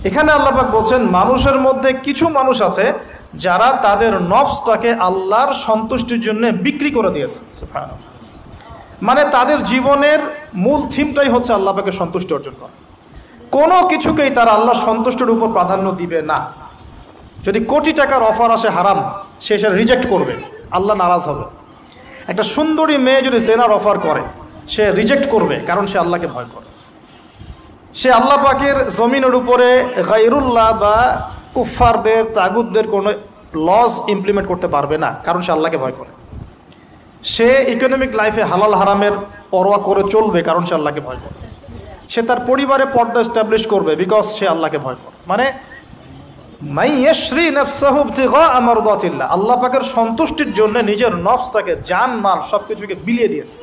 এখানে আল্লাহ পাক বলছেন মানুষের মধ্যে কিছু মানুষ আছে যারা তাদের নফসটাকে আল্লাহর সন্তুষ্টির জন্য বিক্রি করে দিয়েছে। সুবহানাল্লাহ। মানে তাদের জীবনের মূল থিমটাই হচ্ছে আল্লাহ পাকের সন্তুষ্টি অর্জন করা। কোনো কিছুকেই তারা আল্লাহর সন্তুষ্টির উপর প্রাধান্য দিবে না। যদি কোটি টাকার অফার আসে হারাম, সে সেটা রিজেক্ট করবে, আল্লাহ নারাজ হবে। একটা সুন্দরী মেয়ে যদি জেনার অফার করে, সে রিজেক্ট করবে, কারণ সে আল্লাহকে ভয় করে। সে আল্লাহ পাকের জমিনের উপরে গায়রুল্লাহ বা কুফফারদের তাগুতদের কোনো লজ ইমপ্লিমেন্ট করতে পারবে না, কারণ সে আল্লাহকে ভয় করে। সে ইকোনমিক লাইফে হালাল হারামের পরোয়া করে চলবে, কারণ সে আল্লাহকে ভয় করে। সে তার পরিবারে পর্দা এস্টাবলিশ করবে, বিকজ সে আল্লাহকে ভয় করে। মানে আল্লাহ পাকের সন্তুষ্টির জন্য নিজের নফসটাকে, জান মাল সবকিছুকে বিলিয়ে দিয়েছে।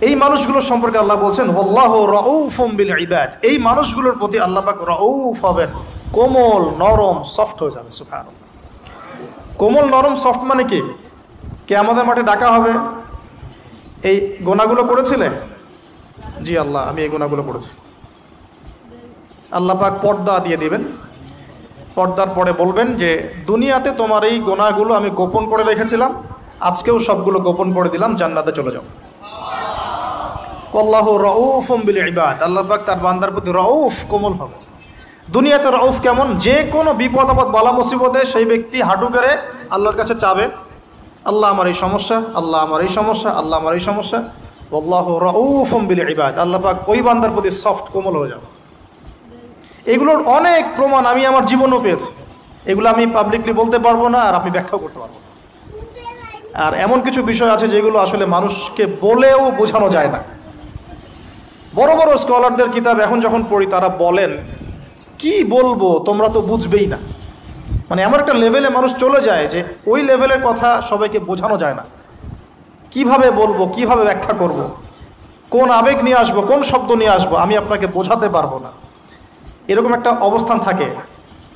এই মানুষগুলোর সম্পর্কে আল্লাহ বলছেন ওয়াল্লাহু রাউফুম বিল ইবাদ। এই মানুষগুলোর প্রতি আল্লাহ পাক রাউফ হবেন, কোমল নরম সফট হয়ে যাবে। সুবহানাল্লাহ। কোমল নরম সফট মানে কি? কিয়ামতের মাঠে ডাকা হবে, এই গুনাহগুলো করেছিলে? জি আল্লাহ, আমি এই গুনাহগুলো করেছি। আল্লাহ পাক পর্দা দিয়ে দিবেন। পর্দার পরে বলবেন যে দুনিয়াতে তোমার এই গুনাহগুলো আমি গোপন করে রেখেছিলাম, আজকেও সবগুলো গোপন করে দিলাম, জান্নাতে চলে যাও। আল্লাহু রাউফুম বিল ইবাদ। আল্লাহ পাক তার বান্দার প্রতি রাউফ, কোমল হবে। দুনিয়াতে রাউফ কেমন? যে কোনো বিপদ আপদ বালা মুসিবতে সেই ব্যক্তি হাঁটু করে আল্লাহর কাছে চাবে, আল্লাহ আমার এই সমস্যা, আল্লাহ আমার এই সমস্যা, আল্লাহ আমার এই সমস্যা। আল্লাহু রাউফুম বিল ইবাদ। আল্লাহ পাক ওই বান্দার প্রতি সফট, কোমল হয়ে যাবে। এগুলোর অনেক প্রমাণ আমি আমার জীবনেও পেয়েছি। এগুলো আমি পাবলিকলি বলতে পারবো না, আর আপনি ব্যাখ্যাও করতে পারবো না। আর এমন কিছু বিষয় আছে যেগুলো আসলে মানুষকে বলেও বোঝানো যায় না। বড় বড় স্কলারদের কিতাব এখন যখন পড়ি, তারা বলেন কি বলবো, তোমরা তো বুঝবেই না। মানে এমন একটা লেভেলে মানুষ চলে যায় যে ওই লেভেলের কথা সবাইকে বোঝানো যায় না। কিভাবে বলবো, কিভাবে ব্যাখ্যা করব, কোন আবেগ নিয়ে আসবো, কোন শব্দ নিয়ে আসবো, আমি আপনাকে বোঝাতে পারবো না। এরকম একটা অবস্থান থাকে।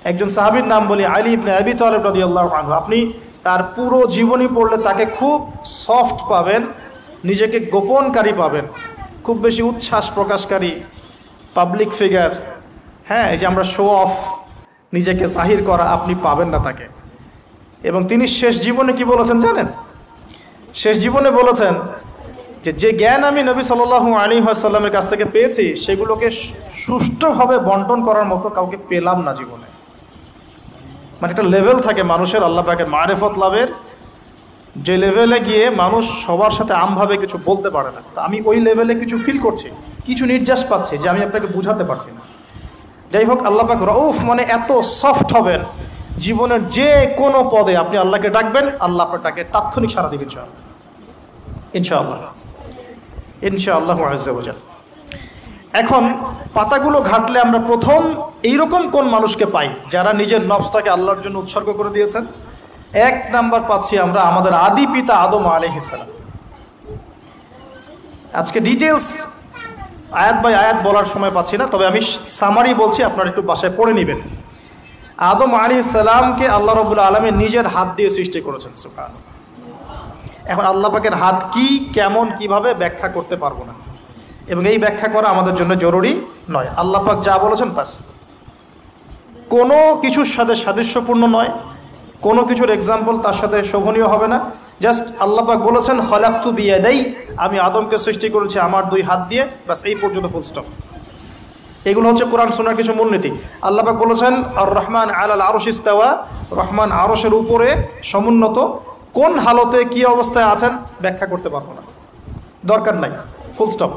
একজন সাহাবীর নাম বলি, আলী ইবনে আবি তালিব রাদিয়াল্লাহু আনহু। আপনি তার পুরো জীবনী পড়লে তাকে খুব সফট পাবেন, নিজেকে গোপনকারী পাবেন, খুব বেশি উচ্ছ্বাস প্রকাশকারী পাবলিক ফিগার। হ্যাঁ, এই যে আমরা শো অফ, নিজেকে জাহির করা, আপনি পাবেন না তাকে। এবং তিনি শেষ জীবনে কি বলেছেন জানেন? শেষ জীবনে বলেছেন যে যে জ্ঞান আমি নবী সাল্লাল্লাহু আলাইহি ওয়াসাল্লামের কাছ থেকে পেয়েছি, সেগুলোকে সুষ্ঠুভাবে বন্টন করার মতো কাউকে পেলাম না জীবনে। মানে একটা লেভেল থাকে মানুষের আল্লাহ পাকের মারিফত লাভের, যে লেভেলে গিয়ে মানুষ সবার সাথে আমভাবে কিছু বলতে পারে না। তো আমি ওই লেভেলে কিছু ফিল করছি, কিছু নির্যাস পাচ্ছি যে আমি আপনাকে বুঝাতে পারছি না। যাই হোক, আল্লাহ পাক রউফ মানে এত সফট হবেন, জীবনের যে কোনো পদে আপনি আল্লাহকে ডাকবেন, আল্লাহ আপনাকে তাৎক্ষণিক সাড়া দিবেন ইনশাআল্লাহ, ইনশাআল্লাহ আযজা ওয়া জাল। এখন পাতাগুলো ঘাটলে আমরা প্রথম এইরকম কোন মানুষকে পাই যারা নিজের নফসটাকে আল্লাহর জন্য উৎসর্গ করে দিয়েছেন? এক নাম্বার পাচ্ছি আমরা আমাদের আদি পিতা আদম আলাইহিস সালাম। আজকে ডিটেলস আয়াত বাই আয়াত বলার সময় পাচ্ছি না, তবে আমি সামারি বলছি, আপনারা একটু বাসায় পড়ে নেবেন। আদম আলাইহিস সালামকে আল্লাহ রাব্বুল আলামিন নিজের হাত দিয়ে সৃষ্টি করেছেন। সুবহানাল্লাহ। এখন আল্লাহ পাকের হাত কি, কেমন, কিভাবে ব্যাখ্যা করতে পারবো না, এবং এই ব্যাখ্যা করা আমাদের জন্য জরুরি নয়। আল্লাহ পাক যা বলেছেন বাস, কোনো কিছুর সাথে সাদৃশ্যপূর্ণ নয়, কোনো কিছুর এক্সাম্পল তার সাথে শোভনীয় হবে না। জাস্ট আল্লাহ পাক বলেছেন খলাকতু বিয়াদাই, আমি আদমকে সৃষ্টি করেছি আমার দুই হাত দিয়ে, বাস এই পর্যন্ত ফুল স্টপ। এগুলো হচ্ছে কোরআন সুন্নাহর কিছু মূলনীতি। আল্লাহ পাক বলেছেন আর রহমান আলাল আরশ ইস্তাওয়া, রহমান আরশের উপরে সমুন্নত। কোন হালতে কি অবস্থায় আছেন ব্যাখ্যা করতে পারবো না, দরকার নাই, ফুল স্টপ।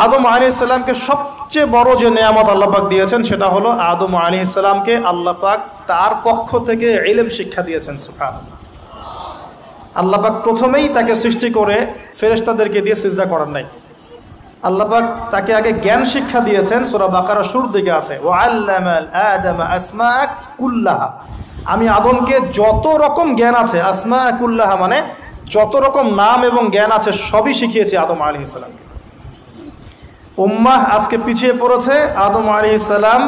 আদম আলাইহিস সালামকে সবচেয়ে বড় যে নেয়ামত আল্লাহ পাক দিয়েছেন সেটা হলো আদম আলাইহিস সালামকে আল্লাহ পাক তার পক্ষ থেকে ইলম শিক্ষা দিয়েছেন। সুবহানাল্লাহ। আল্লাহ পাক প্রথমেই তাকে সৃষ্টি করে ফেরেশতাদেরকে দিয়ে সিজদা করার নাই। আল্লাহ পাক তাকে আগে জ্ঞান শিক্ষা দিয়েছেন। সূরা বাকারা শুরুর দিকে আছে ওয়া আল্লামাল আদামা আসমাআ কুল্লাহা, আমি আদমকে যত রকম জ্ঞান আছে, আসমাআ কুল্লাহা মানে যত রকম নাম এবং জ্ঞান আছে সবই শিখিয়েছি আদম আলাইহিস সালামকে। উম্মাহ আজকে পিছিয়ে পড়েছে আদম আলাইহিস সালাম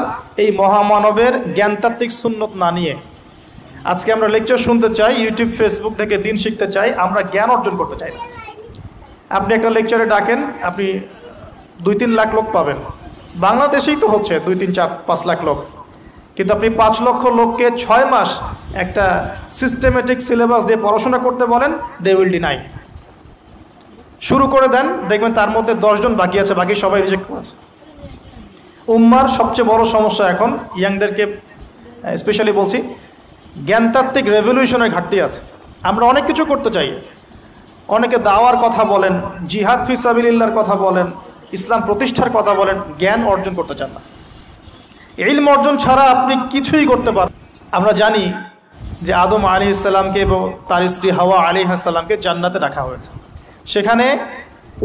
এই মহামানবের জ্ঞানতাত্ত্বিক সুন্নত না নিয়ে। আজকে আমরা লেকচার শুনতে চাই, ইউটিউব ফেসবুক থেকে দিন শিখতে চাই, আমরা জ্ঞান অর্জন করতে চাই না। আপনি একটা লেকচারে ডাকেন, আপনি 2-3 লাখ লোক পাবেন, বাংলাদেশেই তো হচ্ছে 2, 3, 4, 5 লাখ লোক, কিন্তু আপনি 5 লক্ষ লোককে 6 মাস একটা সিস্টেমেটিক সিলেবাস দিয়ে পড়াশোনা করতে বলেন, দে উইল ডিনাই। শুরু করে দেন, দেখবেন তার মধ্যে 10 জন বাকি আছে, বাকি সবাই রিজেক্ট করেছে। উম্মার সবচেয়ে বড় সমস্যা এখন, ইয়াংদেরকে স্পেশালি বলছি, জ্ঞানতাত্ত্বিক রেভলিউশনের ঘাটতি আছে। আমরা অনেক কিছু করতে চাই, অনেকে দাওয়ার কথা বলেন, জিহাদ ফি সাবিলিল্লাহর কথা বলেন, ইসলাম প্রতিষ্ঠার কথা বলেন, জ্ঞান অর্জন করতে চান না। ইলম অর্জন ছাড়া আপনি কিছুই করতে পারেন। আমরা জানি যে আদম আলাইহিস সালামকে এবং তার স্ত্রী হাওয়া আলাইহিস সালামকে জান্নাতে রাখা হয়েছে। সেখানে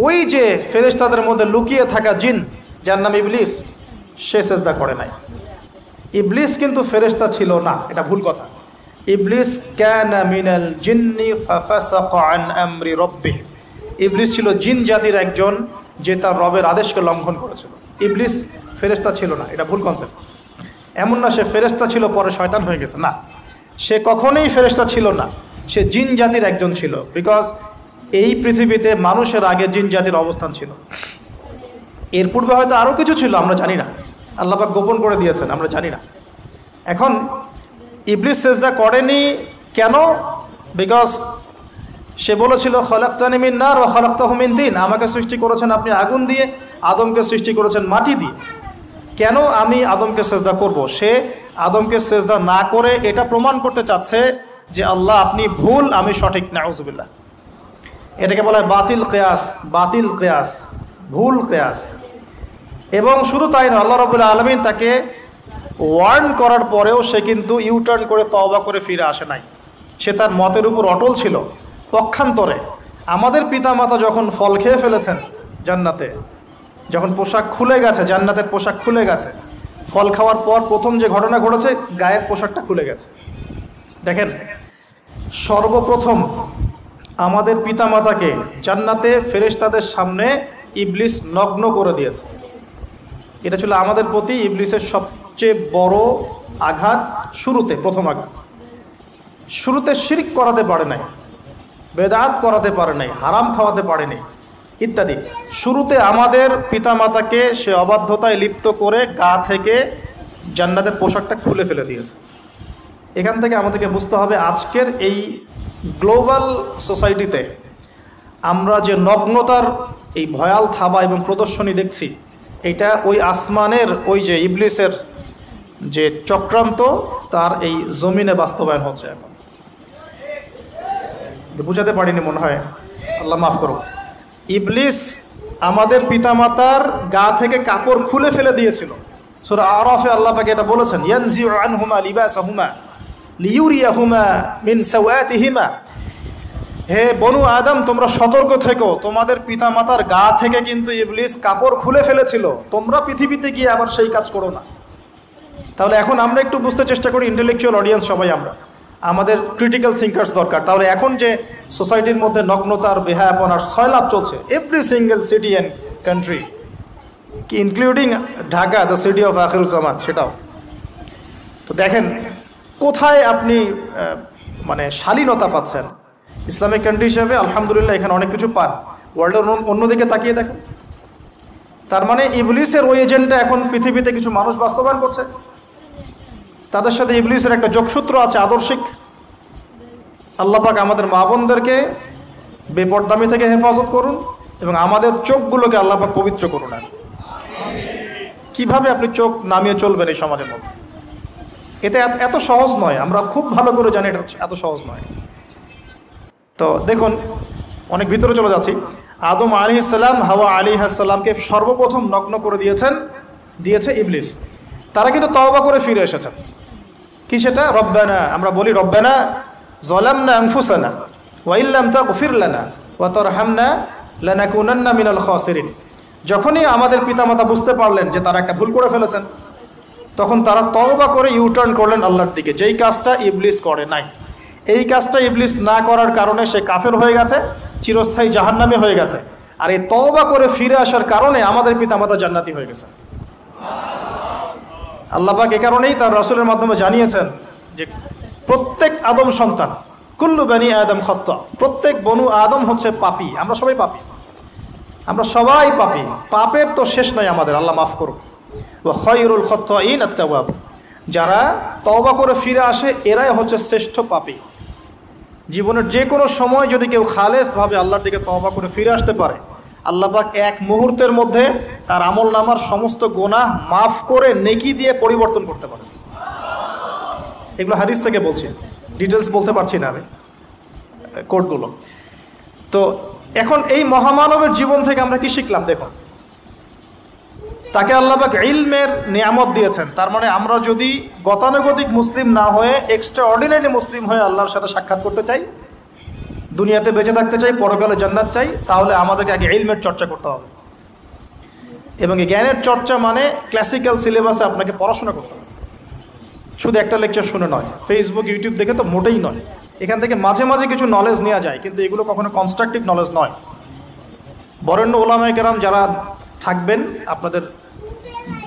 ওই যে ফেরেশতাদের মধ্যে লুকিয়ে থাকা জিন, যার নাম ইবলিস, সে সেজদা করে নাই। ইবলিস কিন্তু ফেরেশতা ছিল না, এটা ভুল কথা। ইবলিস কানা মিনাল জিন্নি ফাফাসাকা আন আমরি রাব্বিহ। ইবলিস ছিল জিন জাতির একজন, যে তার রবের আদেশকে লঙ্ঘন করেছিল। ইবলিস ফেরেশতা ছিল না, এটা ভুল কনসেপ্ট। এমন না সে ফেরেশতা ছিল পরে শয়তান হয়ে গেছে, না, সে কখনোই ফেরেশতা ছিল না, সে জিন জাতির একজন ছিল। বিকজ এই পৃথিবীতে মানুষের আগে জিন জাতির অবস্থান ছিল, এর পূর্বে হয়তো আরও কিছু ছিল, আমরা জানি না, আল্লাহ পাক গোপন করে দিয়েছেন, আমরা জানি না। এখন ইবলিস সেজদা করেনি কেন? বিকজ সে বলেছিল খলাকতানি মিন নার ওয়া খলাকতাহু মিন তিন, আমাকে সৃষ্টি করেছেন আপনি আগুন দিয়ে, আদমকে সৃষ্টি করেছেন মাটি দিয়ে, কেন আমি আদমকে সেজদা করব? সে আদমকে সেজদা না করে এটা প্রমাণ করতে চাচ্ছে যে আল্লাহ আপনি ভুল, আমি সঠিক। নাউজুবিল্লাহ। এটাকে বলা হয় বাতিল কিয়াস, বাতিল কিয়াস, ভুল কিয়াস। এবং শুধু তাই নয়, আল্লাহ রাব্বুল আলামিন তাকে ওয়ার্ন করার পরেও সে কিন্তু ইউটার্ন করে তওবা করে ফিরে আসে নাই, সে তার মতের উপর অটল ছিল। পক্ষান্তরে আমাদের পিতামাতা যখন ফল খেয়ে ফেলেছেন জান্নাতে, যখন পোশাক খুলে গেছে, জান্নাতের পোশাক খুলে গেছে, ফল খাওয়ার পর প্রথম যে ঘটনা ঘটেছে, গায়ের পোশাকটা খুলে গেছে। দেখেন, সর্বপ্রথম আমাদের পিতামাতাকে জান্নাতে ফেরেশতাদের সামনে ইবলিস নগ্ন করে দিয়েছে। এটা ছিল আমাদের প্রতি ইবলিসের সবচেয়ে বড় আঘাত। শুরুতে, প্রথম আঘাত, শুরুতে শিরক করাতে পারে নাই, বেদাত করাতে পারে নাই, হারাম খাওয়াতে পারেনি ইত্যাদি। শুরুতে আমাদের পিতামাতাকে সে অবাধ্যতায় লিপ্ত করে গা থেকে জান্নাতের পোশাকটা খুলে ফেলে দিয়েছে। এখান থেকে আমাদেরকে বুঝতে হবে, আজকের এই গ্লোবাল সোসাইটিতে আমরা যে নগ্নতার এই ভয়াল থাবা এবং প্রদর্শনী দেখছি, এটা ওই আসমানের ওই যে ইবলিসের যে চক্রান্ত, তার এই জমিনে বাস্তবায়ন হচ্ছে। এখন বুঝাতে পারিনি মনে হয়, আল্লাহ মাফ করো। ইবলিস আমাদের পিতামাতার গা থেকে কাপড় খুলে ফেলে দিয়েছিল। সূরা আরাফে আল্লাহ পাক এটা বলেছেন, ইয়ানজিউ আনহুমা লিবাসাহুমা লিইউরিয়াহুমা মিন সাওয়াতিহিমা। হে বনু আদম, তোমরা সতর্ক থেকো, তোমাদের পিতামাতার গা থেকে কিন্তু ইবলিস কাপড় খুলে ফেলেছিল, তোমরা পৃথিবীতে গিয়ে আবার সেই কাজ করো না। তাহলে এখন আমরা একটু বুঝতে চেষ্টা করি, ইন্টেলেকচুয়াল অডিয়েন্স সবাই আমরা, আমাদের ক্রিটিক্যাল থিঙ্কার্স দরকার। তাহলে এখন যে সোসাইটির মধ্যে নগ্নতার, বেহায়াপনার সয়লাভ চলছে, every single city and country, including Dhaka, the city of Akhiruzzaman, সেটাও তো দেখেন কোথায় আপনি মানে শালীনতা পাচ্ছেন। ইসলামিক কান্ট্রি হিসেবে আলহামদুলিল্লাহ এখানে অনেক কিছু পান, ওয়ার্ল্ডের অন্যদিকে তাকিয়ে দেখেন। তার মানে ইবলিসের ওই এজেন্টটা এখন পৃথিবীতে কিছু মানুষ বাস্তবায়ন করছে, তাদের সাথে ইবলিসের একটা যোগসূত্র আছে আদর্শিক। আল্লাহ পাক আমাদের মা বোনদেরকে বেপরদামি থেকে হেফাজত করুন এবং আমাদের চোখগুলোকে আল্লাহ পাক পবিত্র করুন। কিভাবে আপনি চোখ নামিয়ে চলবেন এই সমাজের মধ্যে, এটা এত সহজ নয়, আমরা খুব ভালো করে জানি এটা এত সহজ নয়। তো দেখুন, অনেক ভিতরে চলে যাচ্ছি। আদম আলাইহিস সালাম, হাওয়া আলাইহিস সালামকে সর্বপ্রথম নগ্ন করে দিয়েছে ইবলিস। তারা কিন্তু তওবা করে ফিরে এসেছেন। কি সেটা? রব্বানা, আমরা বলি রব্বানা যালামনা আনফুসানা ওয়া ইল্লাম তাগফির লানা ওয়া তারহামনা লানাকুনান্না মিনাল খাসিরিন। যখনই আমাদের পিতামাতা বুঝতে পারলেন যে তারা একটা ভুল করে ফেলেছেন, তখন তারা তওবা করে ইউটার্ন করলেন আল্লাহর দিকে, যেই কাজটা ইবলিস করে নাই। এই কাজটা ইবলিস না করার কারণে সে কাফের হয়ে গেছে, চিরস্থায়ী জাহান্নামী হয়ে গেছে। আর এই তওবা করে ফিরে আসার কারণে আমাদের পিতামাতা জান্নাতি হয়ে গেছে। আল্লাহ পাক এ কারণেই তার রাসূলের মাধ্যমে জানিয়েছেন যে প্রত্যেক আদম সন্তান, কুল্লু বানি আদম খাত্তা, প্রত্যেক বনু আদম হচ্ছে পাপী। আমরা সবাই পাপী, আমরা সবাই পাপী, পাপের তো শেষ নাই আমাদের, আল্লাহ মাফ করুক। ওয়া খায়রুল খাত্তাইন আত-তাওয়াব, যারা তওবা করে ফিরে আসে এরাই হচ্ছে শ্রেষ্ঠ পাপী। জীবনের যে কোনো সময় যদি কেউ খালেসভাবে আল্লাহর দিকে তওবা করে ফিরে আসতে পারে, আল্লাহ পাক এক মুহূর্তের মধ্যে তার আমলনামার সমস্ত গুনাহ মাফ করে নেকি দিয়ে পরিবর্তন করতে পারে। এগুলো হাদিস থেকে বলছি, ডিটেলস বলতে পারছি না আমি, কোডগুলো। তো এখন এই মহামানবের জীবন থেকে আমরা কি শিখলাম? দেখুন, তাকে আল্লাহ পাক ইলমের নিয়ামত দিয়েছেন। তার মানে আমরা যদি গতানুগতিক মুসলিম না হয়ে এক্সট্রা অর্ডিনারি মুসলিম হয়ে আল্লাহর সাথে সাক্ষাৎ করতে চাই, দুনিয়াতে বেঁচে থাকতে চাই, পরকালে জান্নাত চাই, তাহলে আমাদেরকে আগে ইলমের চর্চা করতে হবে। এবং এই জ্ঞানের চর্চা মানে ক্লাসিক্যাল সিলেবাসে আপনাকে পড়াশোনা করতে হবে, শুধু একটা লেকচার শুনে নয়, ফেসবুক ইউটিউব দেখে তো মোটেই নয়। এখান থেকে মাঝে মাঝে কিছু নলেজ নেওয়া যায়, কিন্তু এগুলো কখনো কনস্ট্রাকটিভ নলেজ নয়। বরেণ্য ওলামায়ে কেরাম যারা থাকবেন আপনাদের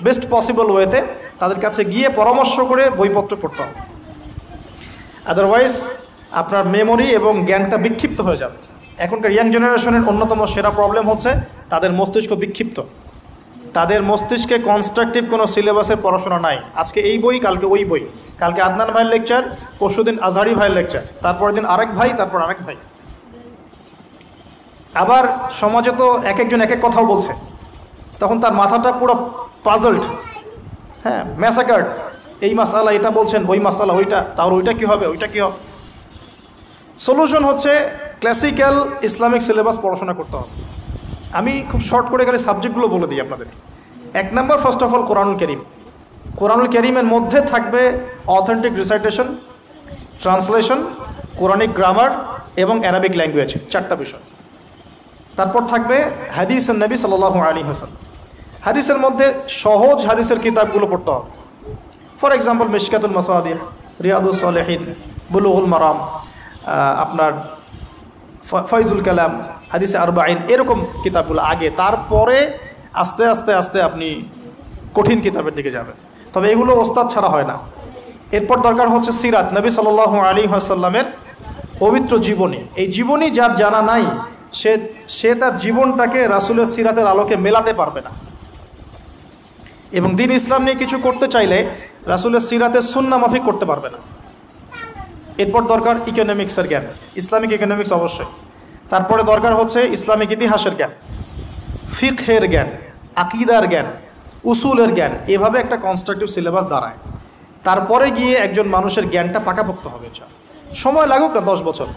বেস্ট পসিবল ওয়েতে, তাদের কাছে গিয়ে পরামর্শ করে বইপত্র পড়তে হবে। আদারওয়াইজ আপনার মেমোরি এবং জ্ঞানটা বিক্ষিপ্ত হয়ে যাবে। এখনকার ইয়াং জেনারেশনের অন্যতম সেরা প্রবলেম হচ্ছে তাদের মস্তিষ্ক বিক্ষিপ্ত। তাদের মস্তিষ্কে কনস্ট্রাকটিভ কোনো সিলেবাসের পড়াশোনা নাই। আজকে এই বই, কালকে ওই বই, কালকে আদনান ভাইয়ের লেকচার, পরশুদিন আজহারি ভাইয়ের লেকচার, তারপরের দিন আরেক ভাই, তারপর আরেক ভাই। আবার সমাজে তো এক একজন এক এক কথাও বলছে, তখন তার মাথাটা পুরো পাজলড, হ্যাঁ, ম্যাসাকার্ড। এই মাসালা এটা বলছেন, ওই মাসালা ওইটা, তাহলে ওইটা কী হবে, ওইটা কী হবে? সলিউশন হচ্ছে ক্লাসিক্যাল ইসলামিক সিলেবাস পড়াশোনা করতে হবে। আমি খুব শর্ট করে গেলে সাবজেক্টগুলো বলে দিই আপনাদের। 1 নম্বর, ফার্স্ট অফ অল কোরআনুল কারীম। কোরআনুল কারীমের মধ্যে থাকবে authentic recitation, translation, Quranic grammar এবং অ্যারাবিক ল্যাঙ্গুয়েজ, 4টা বিষয়। তারপর থাকবে হাদিসের নবী সাল্লাল্লাহু আলাইহি ওয়াসাল্লাম। হাদিসের মধ্যে সহজ হাদিসের কিতাবগুলো পড়তে হবে। ফর এক্সাম্পল মিশকাতুল মাসাবিহ, রিয়াদুস সালিহিন, বুলুগুল মারাম, আপনার ফয়জুল কালাম, হাদিসে আরবাইন, এরকম কিতাবগুলো আগে, তারপরে আস্তে আস্তে আস্তে আপনি কঠিন কিতাবের দিকে যাবেন। তবে এগুলো ওস্তাদ ছাড়া হয় না। এরপর দরকার হচ্ছে সিরাত, নবী সাল্লাল্লাহু আলাইহি ওয়াসাল্লামের পবিত্র জীবনী। এই জীবনী যার জানা নাই, সে তার জীবনটাকে রাসূলের সিরাতের আলোকে মেলাতে পারবে না। এবং দ্বীন ইসলাম নিয়ে কিছু করতে চাইলে রাসূলের সিরাতের সুন্নাহ মাফিক করতে পারবে না। এরপর দরকার ইকোনমিক্সের জ্ঞান, ইসলামিক ইকোনমিক্স অবশ্যই। তারপরে দরকার হচ্ছে ইসলামিক ইতিহাসের জ্ঞান, ফিকহের জ্ঞান, আকীদার জ্ঞান, উসুলের জ্ঞান। এভাবে একটা কনস্ট্রাকটিভ সিলেবাস দাঁড়ায়। তারপরে গিয়ে একজন মানুষের জ্ঞানটা পাকাপোক্ত হবে। সময় লাগুক না, 10 বছর,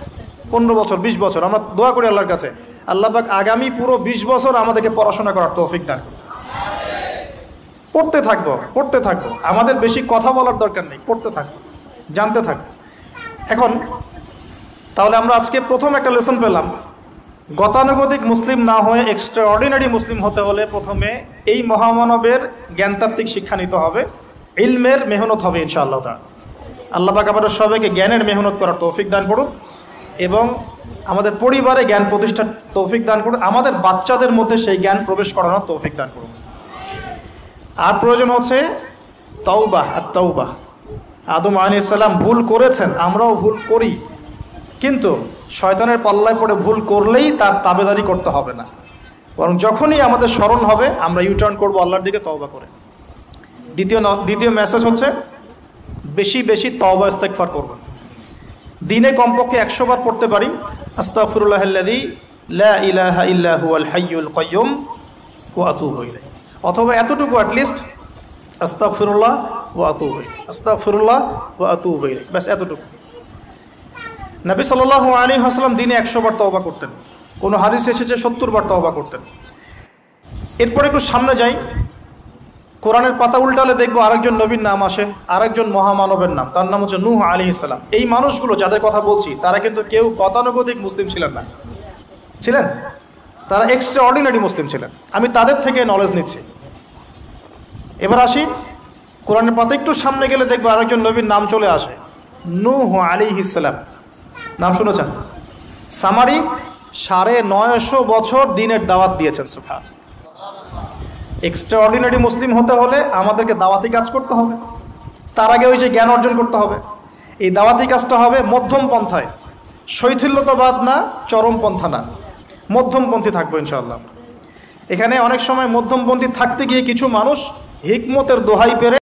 15 বছর, 20 বছর। আমরা দোয়া করি আল্লাহর কাছে, আল্লাহ পাক আগামী পুরো 20 বছর আমাদেরকে পড়াশোনা করার তৌফিক দান করুন। পড়তে থাকবো। আমাদের বেশি কথা বলার দরকার নেই, পড়তে থাকবো, জানতে থাকবো। এখন তাহলে আমরা আজকে প্রথম একটা লেসন পেলাম, গতানুগতিক মুসলিম না হয়ে এক্সট্রা অর্ডিনারি মুসলিম হতে হলে প্রথমে এই মহামানবের জ্ঞানতাত্ত্বিক শিক্ষা নিতে হবে, ইলমের মেহনত হবে ইনশাআল্লাহ তাআলা। আল্লাহ পাক আমাদের সবাইকে জ্ঞানের মেহনত করার তৌফিক দান করুন এবং আমাদের পরিবারে জ্ঞান প্রতিষ্ঠার তৌফিক দান করুন, আমাদের বাচ্চাদের মধ্যে সেই জ্ঞান প্রবেশ করানোর তৌফিক দান করুন। আর প্রয়োজন হচ্ছে তাওবাহ, আত-তাওবাহ। আদম আলাইহিস সালাম ভুল করেছেন, আমরাও ভুল করি, কিন্তু শয়তানের পাল্লায় পড়ে ভুল করলেই তার তাবেদারি করতে হবে না, বরং যখনই আমাদের স্মরণ হবে আমরা ইউটার্ন করবো আল্লাহর দিকে তওবা করে। দ্বিতীয় মেসেজ হচ্ছে বেশি বেশি তওবা ইস্তেগফার করবেন। দিনে কমপক্ষে 100 বার পড়তে পারি আস্তাগফিরুল্লাহাল্লাযী লা ইলাহা ইল্লা হুয়াল হাইয়ুল কাইয়্যুম ওয়া আতুবু ইলাইহি, অথবা এতটুকু অ্যাটলিস্ট আস্তাগফিরুল্লাহ ওয়া আতুবু ইলাইহি, আস্তাগফিরুল্লাহ ওয়া আতুবু ইলাইহি, ব্যাস এতটুকু। নবী সাল্লাল্লাহু আলাইহি ওয়াসাল্লাম দিনে 100 বার তওবা করতেন, কোনো হাদিস এসেছে 70 বার তওবা করতেন। এরপর একটু সামনে যাই, কোরআনের পাতা উল্টালে দেখবো আরেকজন নবীর নাম আসে, আরেকজন মহামানবের নাম, তার নাম হচ্ছে নূহ আলাইহিস সালাম। এই মানুষগুলো যাদের কথা বলছি তারা কিন্তু কেউ গতানুগতিক মুসলিম ছিলেন না, ছিলেন তারা এক্সট্রা অর্ডিনারি মুসলিম ছিলেন। আমি তাদের থেকে নলেজ নিচ্ছি। এবার আসি, কোরআনের পাতা একটু সামনে গেলে দেখবো আরেকজন নবীর নাম চলে আসে, নূহ আলাইহিস সালাম। নাম শুনেছেন? সামারি 950 বছর দিনের দাওয়াত দিয়েছেন। সুবহান। এক্সট্রা অর্ডিনারি মুসলিম হতে হলে আমাদেরকে দাওয়াতি কাজ করতে হবে, তার আগে ওই যে জ্ঞান অর্জন করতে হবে। এই দাওয়াতি কাজটা হবে মধ্যম পন্থায়, শৈথিল্যতাবাদ না, চরমপন্থা না, মধ্যমপন্থী থাকবো ইনশাআল্লাহ। এখানে অনেক সময় মধ্যমপন্থী থাকতে গিয়ে কিছু মানুষ হিকমতের দোহাই পেরে